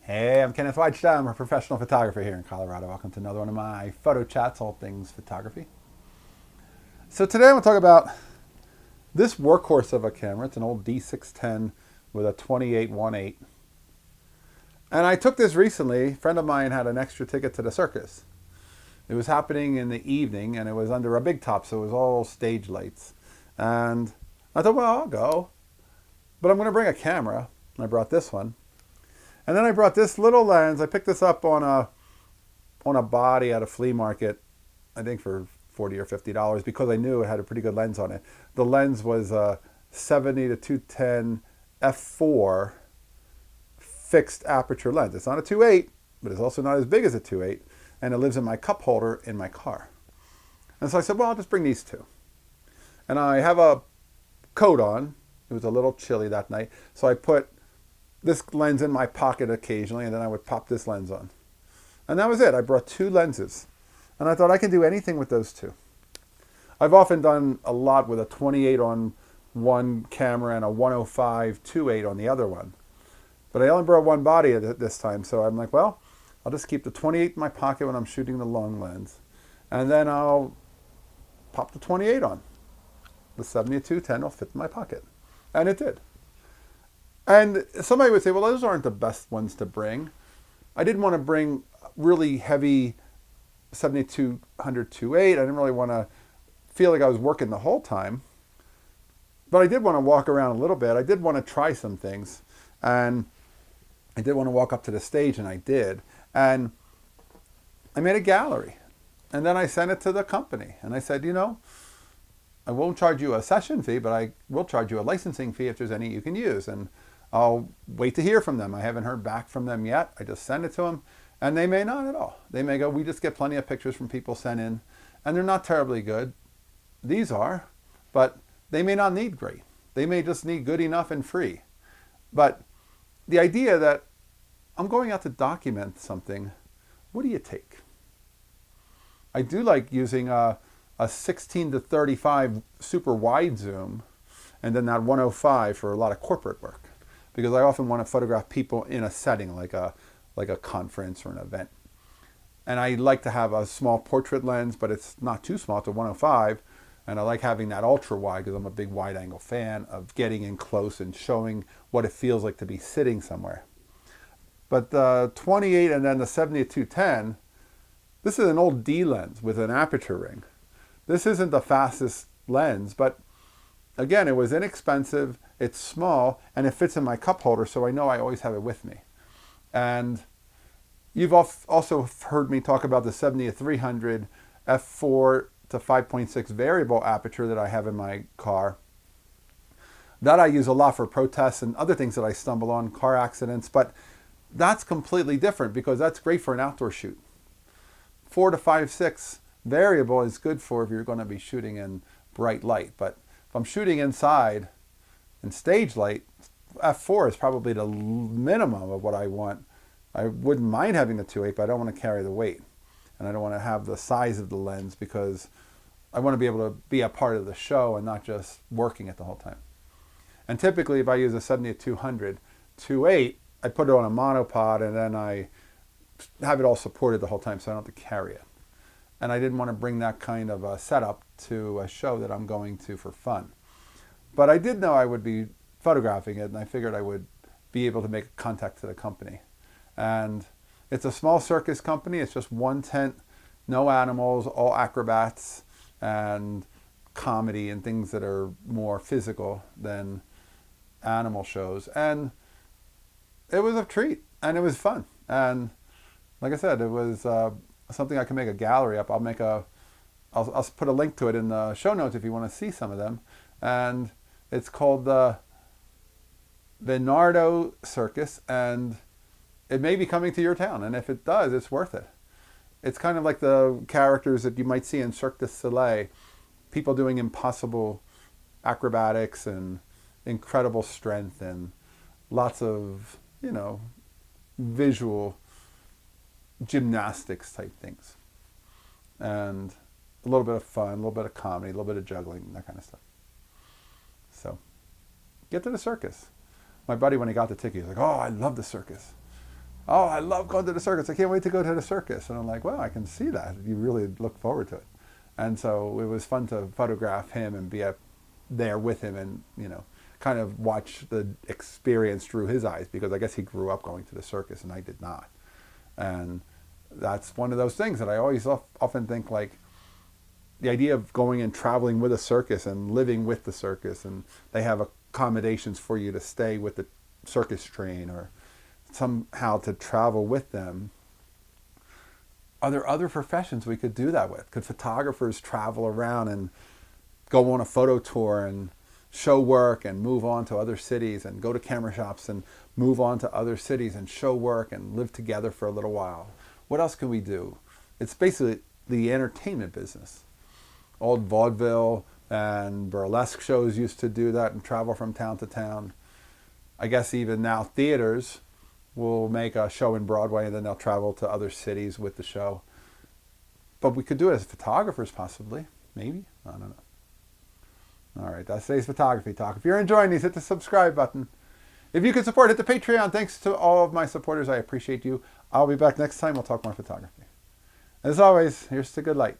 Hey, I'm Kenneth Wajda. I'm a professional photographer here in Colorado. Welcome to another one of my photo chats, all things photography. So today I'm going to talk about this workhorse of a camera. It's an old D610 with a 28-1.8. And I took this recently. A friend of mine had an extra ticket to the Circus. It was happening in the evening and it was under a big top, so it was all stage lights. And I thought, well, I'll go. But I'm going to bring a camera. I brought this one. And then I brought this little lens. I picked this up on a body at a flea market, I think for $40 or $50 because I knew it had a pretty good lens on it. The lens was a 70 to 210 f4 fixed aperture lens. It's not a 2.8, but it's also not as big as a 2.8, and it lives in my cup holder in my car. And so I said, well, I'll just bring these two. And I have a coat on. It was a little chilly that night, so I put this lens in my pocket occasionally, and then I would pop this lens on. And that was it. I brought two lenses. And I thought I can do anything with those two. I've often done a lot with a 28 on one camera and a 105 2.8 on the other one. But I only brought one body at this time, so I'm like, well, I'll just keep the 28 in my pocket when I'm shooting the long lens. And then I'll pop the 28 on. The 70 to 210 will fit in my pocket. And it did. And somebody would say, well, those aren't the best ones to bring. I didn't want to bring really heavy 7200 2.8. I didn't really want to feel like I was working the whole time. But I did want to walk around a little bit. I did want to try some things. And I did want to walk up to the stage, and I did. And I made a gallery. And then I sent it to the company. And I said, you know, I won't charge you a session fee, but I will charge you a licensing fee if there's any you can use. And I'll wait to hear from them. I haven't heard back from them yet. I just send it to them, and they may not at all. They may go, we just get plenty of pictures from people sent in, and they're not terribly good. These are, but they may not need great. They may just need good enough and free. But the idea that I'm going out to document something, what do you take? I do like using a 16 to 35 super wide zoom, and then that 105 for a lot of corporate work, because I often want to photograph people in a setting like a conference or an event. And I like to have a small portrait lens, but it's not too small. It's a 105, and I like having that ultra wide because I'm a big wide angle fan of getting in close and showing what it feels like to be sitting somewhere. But the 28 and then the 70 to 210, this is an old D lens with an aperture ring. This isn't the fastest lens, but again, it was inexpensive, it's small, and it fits in my cup holder, so I know I always have it with me. And you've also heard me talk about the 70 to 300 f4 to 5.6 variable aperture that I have in my car. That I use a lot for protests and other things that I stumble on, car accidents, but that's completely different because that's great for an outdoor shoot. 4 to 5.6 variable is good for if you're going to be shooting in bright light, but if I'm shooting inside in stage light, f4 is probably the minimum of what I want. I wouldn't mind having the 2.8, but I don't want to carry the weight, and I don't want to have the size of the lens because I want to be able to be a part of the show and not just working it the whole time. And typically, if I use a 70 to 200 2.8, I put it on a monopod and then I have it all supported the whole time, so I don't have to carry it. And I didn't want to bring that kind of a setup to a show that I'm going to for fun. But I did know I would be photographing it, and I figured I would be able to make contact to the company. And it's a small circus company. It's just one tent, no animals, all acrobats and comedy and things that are more physical than animal shows. And it was a treat, and it was fun. And like I said, it was something I can make a gallery up. I'll put a link to it in the show notes if you want to see some of them. And it's called the Bernardo Circus, and it may be coming to your town. And if it does, it's worth it. It's kind of like the characters that you might see in Cirque du Soleil, people doing impossible acrobatics and incredible strength and lots of, visual gymnastics type things. And a little bit of fun, a little bit of comedy, a little bit of juggling, that kind of stuff. So, get to the circus. My buddy, when he got the ticket, he was like, oh, I love the circus. Oh, I love going to the circus. I can't wait to go to the circus. And I'm like, well, I can see that. You really look forward to it. And so it was fun to photograph him and be there with him and, kind of watch the experience through his eyes, because I guess he grew up going to the circus and I did not. And that's one of those things that I always often think, like, the idea of going and traveling with a circus and living with the circus, and they have accommodations for you to stay with the circus train or somehow to travel with them. Are there other professions we could do that with? Could photographers travel around and go on a photo tour and show work and move on to other cities, and go to camera shops and move on to other cities and show work and live together for a little while? What else can we do? It's basically the entertainment business. Old vaudeville and burlesque shows used to do that and travel from town to town. I guess even now theaters will make a show in Broadway and then they'll travel to other cities with the show. But we could do it as photographers, possibly. Maybe. I don't know. All right, that's today's photography talk. If you're enjoying these, hit the subscribe button. If you can support, hit the Patreon. Thanks to all of my supporters. I appreciate you. I'll be back next time. We'll talk more photography. As always, here's to good light.